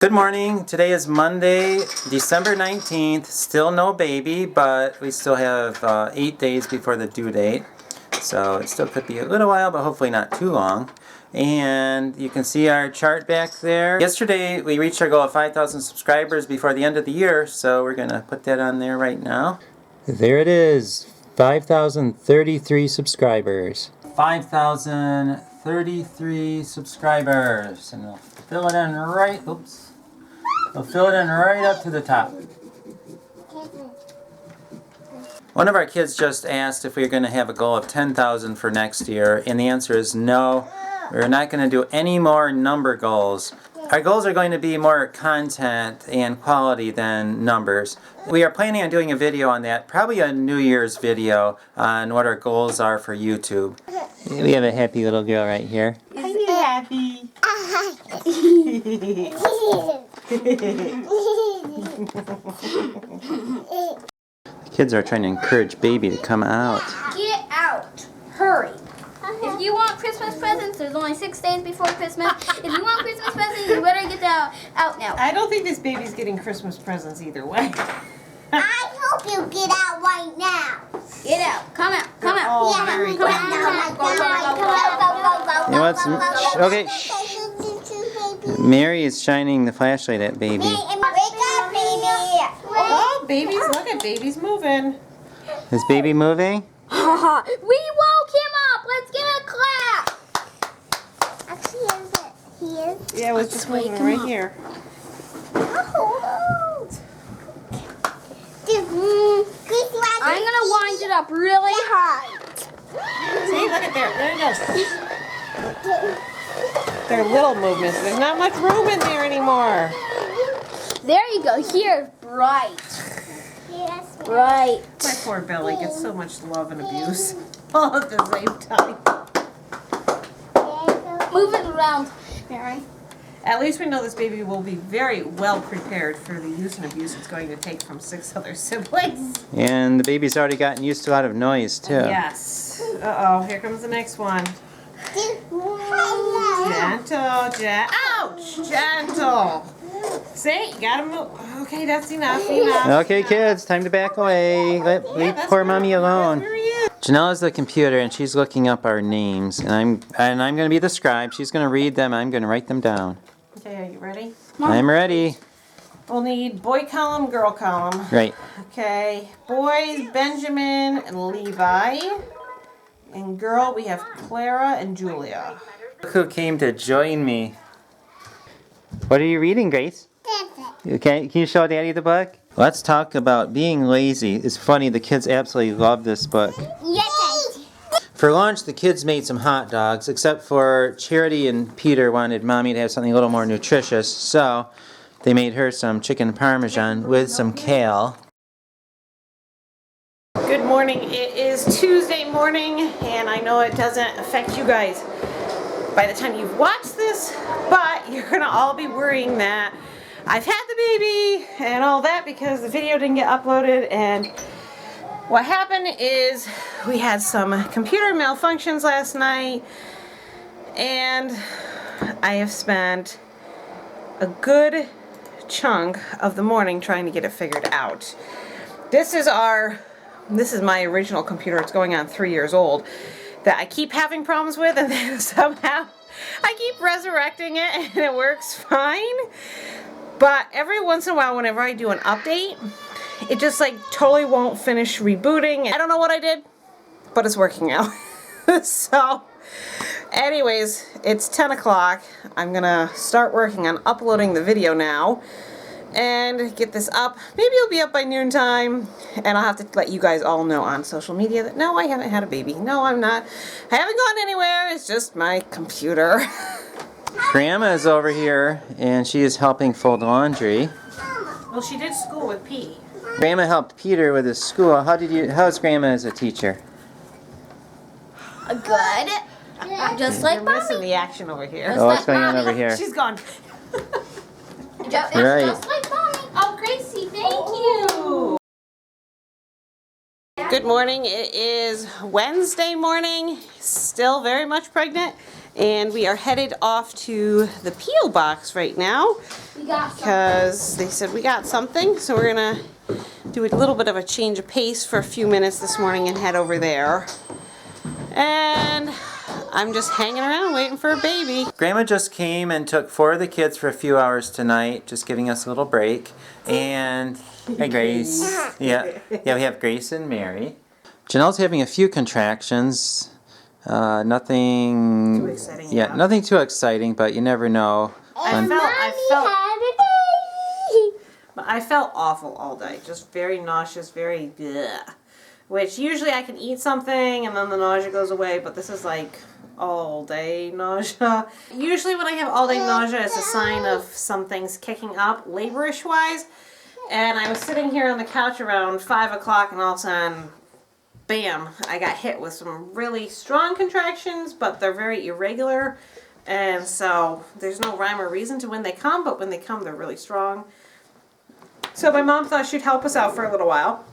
Good morning. Today is Monday, December 19th. Still no baby, but we still have 8 days before the due date. So it still could be a little while, but hopefully not too long. And you can see our chart back there. Yesterday we reached our goal of 5,000 subscribers before the end of the year, so we're going to put that on there right now. There it is. 5,033 subscribers. 5,033 subscribers. And we'll fill it in right, oops. We'll fill it in right up to the top. One of our kids just asked if we were going to have a goal of 10,000 for next year, and the answer is no. We're not going to do any more number goals. Our goals are going to be more content and quality than numbers. We are planning on doing a video on that, probably a New Year's video on what our goals are for YouTube. We have a happy little girl right here. Are you happy? The kids are trying to encourage baby to come out. Get out. Hurry. If you want Christmas presents, there's only 6 days before Christmas. If you want Christmas presents, you better get out now. I don't think this baby's getting Christmas presents either way. I hope you get out right now. Get out. Come out. Come out. Oh, Come very out. Come out. You want some? Okay. Mary is shining the flashlight at baby. Wake up, baby. Oh, baby's, look at baby's moving. Is baby moving? We woke him up. Let's give a clap. Actually, is it here? Yeah, it was just moving right here. I'm going to wind it up really high. See, look at there. There it goes. They're little movements. There's not much room in there anymore. There you go. Here. Bright. Yes. Bright. My poor belly gets so much love and abuse all at the same time. Move it around, Mary. At least we know this baby will be very well prepared for the use and abuse it's going to take from 6 other siblings. And the baby's already gotten used to a lot of noise too. Yes. Uh-oh, here comes the next one. Gentle, ouch! Gentle. See, you gotta move. Okay, that's enough. Okay, kids, time to back away. Leave poor mommy alone. Janella's the computer, and she's looking up our names, and I'm going to be the scribe. She's going to read them. I'm going to write them down. Okay, are you ready? I'm ready. We'll need boy column, girl column. Right. Okay, boys, Benjamin and Levi. And girl, we have Clara and Julia. Look who came to join me. What are you reading, Grace? Okay, can you show Daddy the book? Let's talk about being lazy. It's funny, the kids absolutely love this book. Yes. For lunch, the kids made some hot dogs, except for Charity and Peter wanted Mommy to have something a little more nutritious, so they made her some chicken parmesan with some kale. Good morning. It is Tuesday morning, and I know it doesn't affect you guys by the time you've watched this, but you're going to all be worrying that I've had the baby and all that because the video didn't get uploaded. And what happened is we had some computer malfunctions last night, and I have spent a good chunk of the morning trying to get it figured out. This is my original computer. It's going on 3 years old that I keep having problems with, and then somehow I keep resurrecting it and it works fine. But every once in a while, whenever I do an update, it just like totally won't finish rebooting. I don't know what I did, but it's working out. So anyways, it's 10 o'clock. I'm gonna start working on uploading the video now and get this up. Maybe it'll be up by noontime, and I'll have to let you guys all know on social media that no, I haven't had a baby. No, I'm not. I haven't gone anywhere. It's just my computer. Grandma is over here, and she is helping fold laundry. Well, she did school with P. Grandma helped Peter with his school. How's Grandma as a teacher? Good. Just like You're missing Mommy. the action over here. Oh, what's going on over here? She's gone. Just Right. like Mommy. Oh, Gracie, thank you. Good morning. It is Wednesday morning, still very much pregnant, and we are headed off to the P.O. box right now We got because they said we got something, so we're gonna do a little bit of a change of pace for a few minutes this morning and head over there. And I'm just hanging around waiting for a baby. Grandma just came and took 4 of the kids for a few hours tonight, just giving us a little break. And hi, Grace. Yeah, we have Grace and Mary. Janelle's having a few contractions. Nothing Too exciting, Yeah, yeah. nothing too exciting, but you never know. I felt awful all day, just very nauseous, very bleh. Which usually I can eat something and then the nausea goes away, but this is like all day nausea. Usually when I have all day nausea, it's a sign of something's kicking up, laborish wise. And I was sitting here on the couch around 5 o'clock and all of a sudden, bam, I got hit with some really strong contractions, but they're very irregular. And so there's no rhyme or reason to when they come, but when they come, they're really strong. So my mom thought she'd help us out for a little while.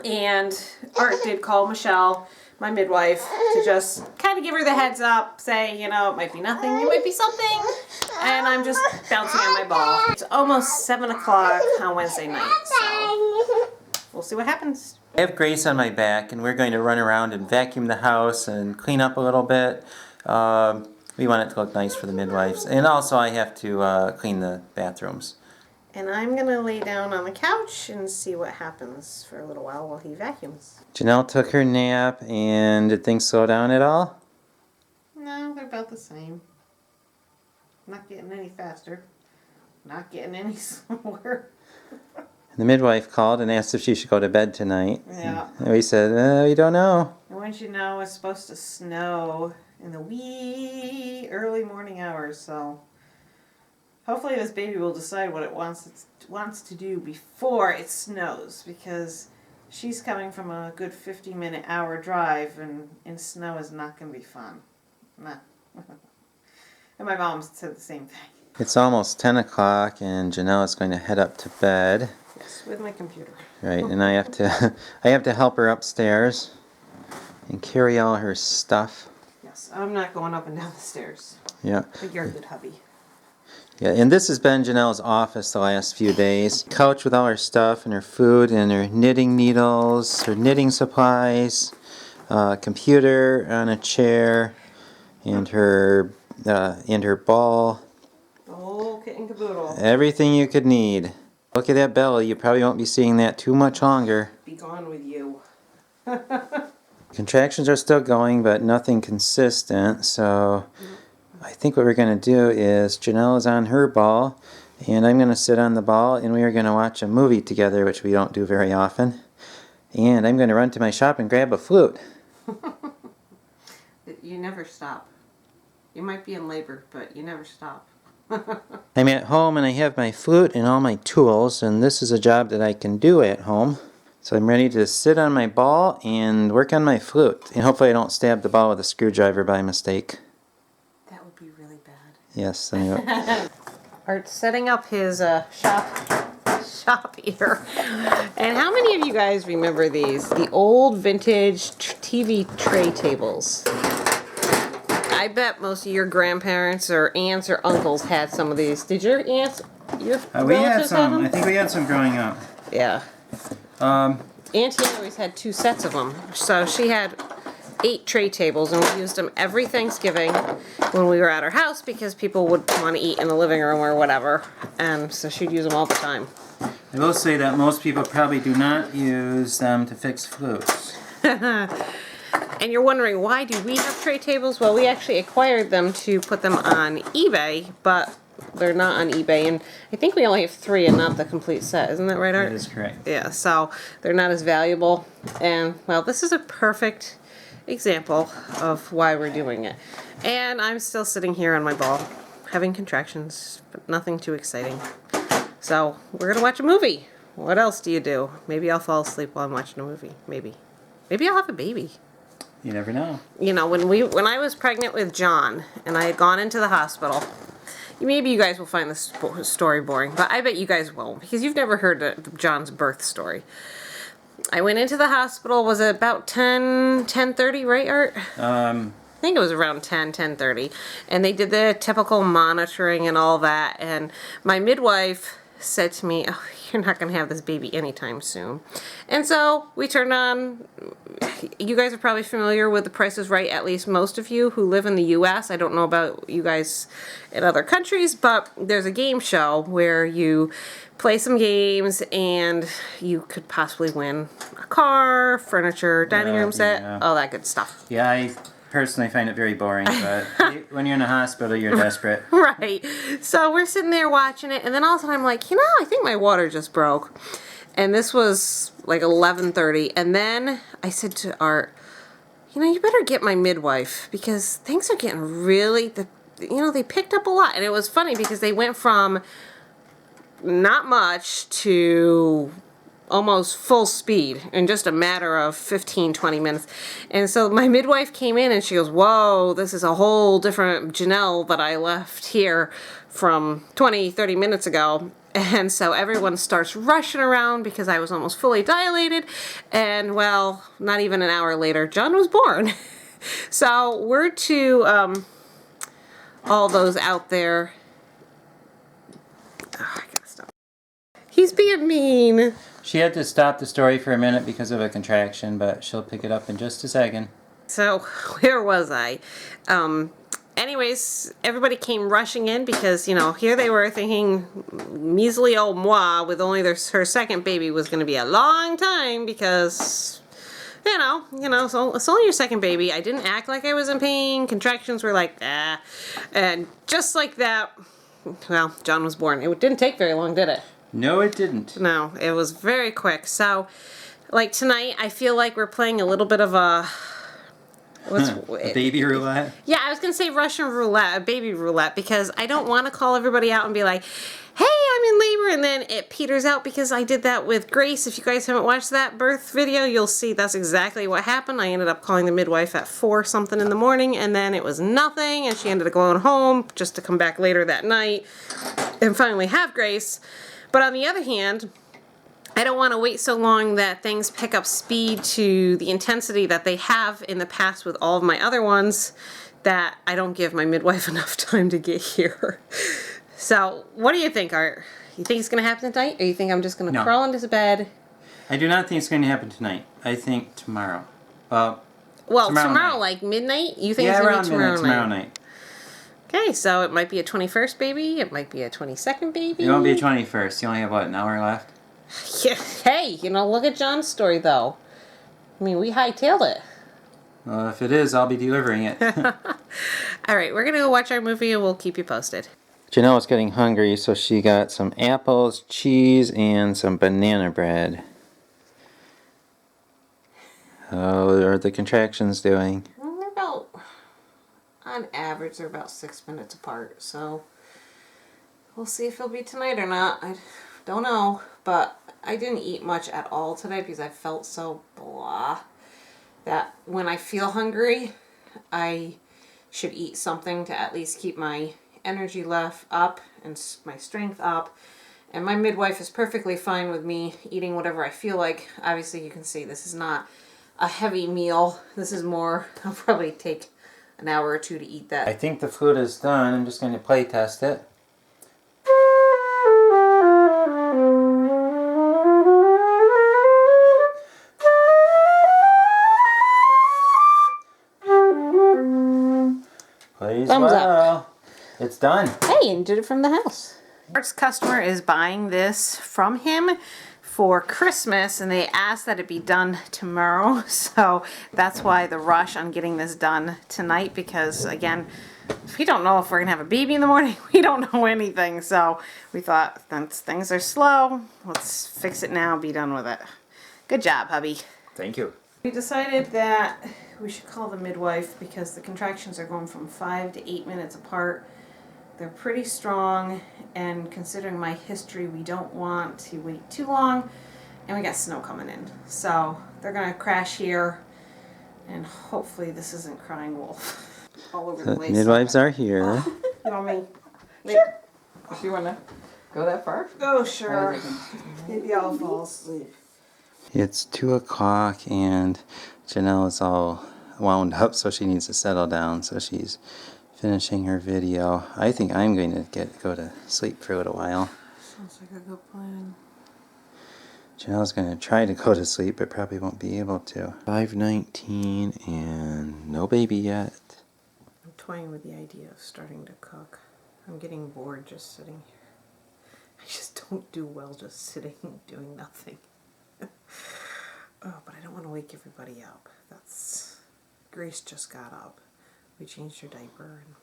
And Art did call Michelle, my midwife, to just kind of give her the heads up, say, you know, it might be nothing, it might be something. And I'm just bouncing on my ball. It's almost 7 o'clock on Wednesday night, so we'll see what happens. I have Grace on my back, and we're going to run around and vacuum the house and clean up a little bit. We want it to look nice for the midwives. And also I have to clean the bathrooms. And I'm going to lay down on the couch and see what happens for a little while he vacuums. Janelle took her nap, and did things slow down at all? No, they're about the same. Not getting any faster. Not getting any slower. The midwife called and asked if she should go to bed tonight. Yeah. And we said, we don't know. I want you to know it's supposed to snow in the wee early morning hours, so hopefully this baby will decide what it wants to do before it snows, because she's coming from a good 50-minute hour drive, and in snow is not going to be fun. Nah. And my mom said the same thing. It's almost 10 o'clock, and Janelle is going to head up to bed. Yes, with my computer. Right, and I have to help her upstairs and carry all her stuff. Yes, I'm not going up and down the stairs. Yeah. But you're a good hubby. Yeah, and this has been Janelle's office the last few days. Couch with all her stuff and her food and her knitting needles, her knitting supplies, computer on a chair, and her ball. The whole kit and caboodle. Everything you could need. Look at that belly. You probably won't be seeing that too much longer. Be gone with you. Contractions are still going, but nothing consistent, so I think what we're going to do is Janelle is on her ball, and I'm going to sit on the ball, and we are going to watch a movie together, which we don't do very often. And I'm going to run to my shop and grab a flute. You never stop. You might be in labor, but you never stop. I'm at home, and I have my flute and all my tools, and this is a job that I can do at home. So I'm ready to sit on my ball and work on my flute. And hopefully I don't stab the ball with a screwdriver by mistake. That would be really bad. Yes, anyway. Art's setting up his shop here. And how many of you guys remember these? The old vintage TV tray tables. I bet most of your grandparents or aunts or uncles had some of these. Did your aunts, your relatives have them? I think we had some growing up. Yeah. Auntie always had 2 sets of them. So she had 8 tray tables, and we used them every Thanksgiving when we were at her house because people would want to eat in the living room or whatever. And so she'd use them all the time. I will say that most people probably do not use them to fix flutes. And you're wondering, why do we have tray tables? Well, we actually acquired them to put them on eBay, but they're not on eBay. And I think we only have 3 and not the complete set. Isn't that right, Art? That is correct. Yeah, so they're not as valuable. And, well, this is a perfect example of why we're doing it. And I'm still sitting here on my ball, having contractions, but nothing too exciting. So we're going to watch a movie. What else do you do? Maybe I'll fall asleep while I'm watching a movie. Maybe. Maybe I'll have a baby. You never know. You know, when I was pregnant with John and I had gone into the hospital, maybe you guys will find this story boring, but I bet you guys won't, because you've never heard John's birth story. I went into the hospital, was it about 10:30, right, Art? I think it was around 10:30. And they did the typical monitoring and all that. And my midwife said to me, oh, you're not going to have this baby anytime soon. And so we turned on, you guys are probably familiar with The Price is Right, at least most of you who live in the U.S. I don't know about you guys in other countries, but there's a game show where you play some games and you could possibly win a car, furniture, dining room set, yeah. all that good stuff. Yeah, I personally find it very boring, but when you're in a hospital, you're desperate. Right. So we're sitting there watching it, and then all of a sudden I'm like, you know, I think my water just broke. And this was like 11:30, and then I said to Art, you know, you better get my midwife because things are getting really, they picked up a lot. And it was funny because they went from not much to almost full speed in just a matter of 15-20 minutes. And so my midwife came in and she goes, whoa, this is a whole different Janelle that I left here from 20-30 minutes ago. And so everyone starts rushing around because I was almost fully dilated. And well, not even an hour later, John was born. So word to all those out there. Oh, I gotta stop. He's being mean. She had to stop the story for a minute because of a contraction, but she'll pick it up in just a second. So, where was I? Anyways, everybody came rushing in because, you know, here they were thinking measly old moi with only her second baby was going to be a long time because, you know, so it's only your second baby. I didn't act like I was in pain. Contractions were like, ah. And just like that, well, John was born. It didn't take very long, did it? No, it didn't. No, it was very quick. So, like tonight, I feel like we're playing a little bit of a... A baby roulette? Yeah, I was going to say Russian roulette, a baby roulette, because I don't want to call everybody out and be like, hey, I'm in labor, and then it peters out because I did that with Grace. If you guys haven't watched that birth video, you'll see that's exactly what happened. I ended up calling the midwife at 4 something in the morning, and then it was nothing, and she ended up going home just to come back later that night and finally have Grace. But on the other hand, I don't want to wait so long that things pick up speed to the intensity that they have in the past with all of my other ones, that I don't give my midwife enough time to get here. So, what do you think, Art? You think it's going to happen tonight, or you think I'm just going to crawl into bed? I do not think it's going to happen tonight. I think tomorrow. Well, tomorrow like midnight? You think it's going to be tomorrow night? Okay, so it might be a 21st baby, it might be a 22nd baby. It won't be a 21st. You only have, what, an hour left? Yeah, hey, you know, look at John's story, though. I mean, we hightailed it. Well, if it is, I'll be delivering it. All right, we're going to go watch our movie, and we'll keep you posted. Janelle's getting hungry, so she got some apples, cheese, and some banana bread. How are the contractions doing? Well, they're about, on average, they're about 6 minutes apart, so we'll see if it'll be tonight or not. I don't know, but I didn't eat much at all today because I felt so blah that when I feel hungry, I should eat something to at least keep my energy left up and my strength up. And my midwife is perfectly fine with me eating whatever I feel like. Obviously, you can see this is not a heavy meal. This is more, I'll probably take an hour or two to eat that. I think the food is done. I'm just going to play test it. Plays Thumbs well. up. It's done. Hey, and did it from the house. Art's customer is buying this from him for Christmas, and they asked that it be done tomorrow. So that's why the rush on getting this done tonight, because again, we don't know if we're gonna have a baby in the morning. We don't know anything. So we thought, since things are slow, let's fix it now, be done with it. Good job, hubby. Thank you. We decided that we should call the midwife because the contractions are going from 5 to 8 minutes apart. They're pretty strong, and considering my history, we don't want to wait too long, and we got snow coming in. So they're going to crash here, and hopefully this isn't crying wolf all over the place. Midwives are here. You want me? Sure. If you want to go that far. Oh, sure. Maybe I'll fall asleep. It's 2 o'clock and Janelle is all wound up, so she needs to settle down. So she's finishing her video. I think I'm going to go to sleep for a little while. Sounds like a good plan. Janelle's going to try to go to sleep, but probably won't be able to. 5:19 and no baby yet. I'm toying with the idea of starting to cook. I'm getting bored just sitting here. I just don't do well just sitting doing nothing. Oh, but I don't want to wake everybody up. Grace just got up. We changed her diaper and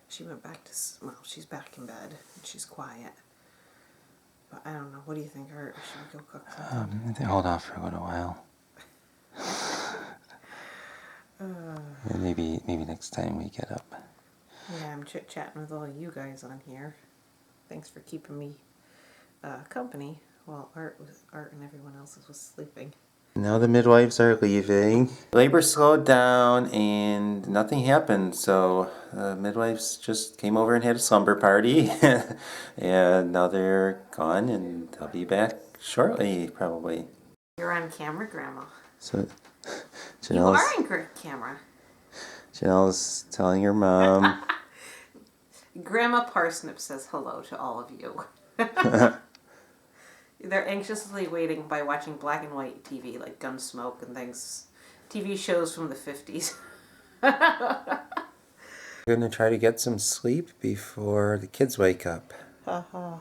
she went back to, well, she's back in bed and she's quiet. But I don't know. What do you think, Art? Should we go cook something? I think hold off for a little while. Maybe next time we get up. Yeah, I'm chit-chatting with all you guys on here. Thanks for keeping me company while Art and everyone else was sleeping. Now the midwives are leaving. Labor slowed down and nothing happened, so midwives just came over and had a slumber party. And now they're gone and they'll be back shortly, probably. You're on camera, Grandma. So You are on camera. Janelle's telling her mom. Grandma Parsnip says hello to all of you. They're anxiously waiting by watching black and white TV, like Gunsmoke and things. TV shows from the 50s. We're going to try to get some sleep before the kids wake up. Haha.